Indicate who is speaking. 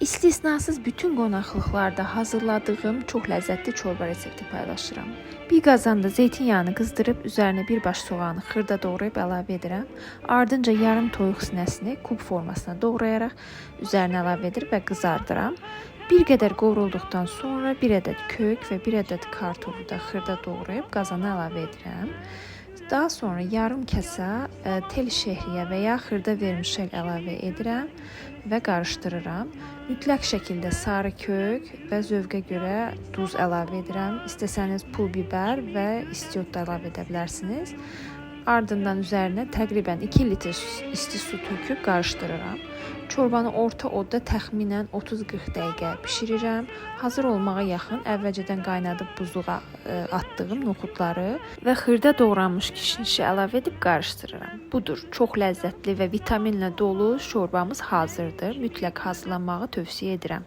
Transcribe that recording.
Speaker 1: İstisnasız bütün qonaqlıqlarda hazırladığım çox ləzzətli çorba resepti paylaşıram. Bir qazanda zeytinyağını qızdırıb üzərinə bir baş soğanı xırda doğrayıb əlavə edirəm. Ardınca yarım toyuq sinəsini kub formasına doğrayaraq üzərinə əlavə edir və qızardıram. Bir qədər qovrulduqdan sonra bir ədəd kök və bir ədəd kartofu da xırda doğrayıb qazana əlavə edirəm. Daha sonra yarım kəsə tel şehriyə və ya xırda vermişel əlavə edirəm və qarışdırıram. Mütləq şəkildə sarı kök və zövqə görə duz əlavə edirəm. İstəsəniz pul biber və istiot da əlavə edə bilərsiniz. Ardından üzərinə təqribən 2 litr isti su töküb qarışdırıram. Çorbanı orta odda təxminən 30-40 dəqiqə bişirirəm. Hazır olmağa yaxın əvvəlcədən qaynadıb buzluğa atdığım noxudları və xırda doğranmış kişnişi əlavə edib qarışdırıram. Budur, çox ləzzətli və vitaminlə dolu şorbamız hazırdır. Mütləq hazırlanmağı tövsiyə edirəm.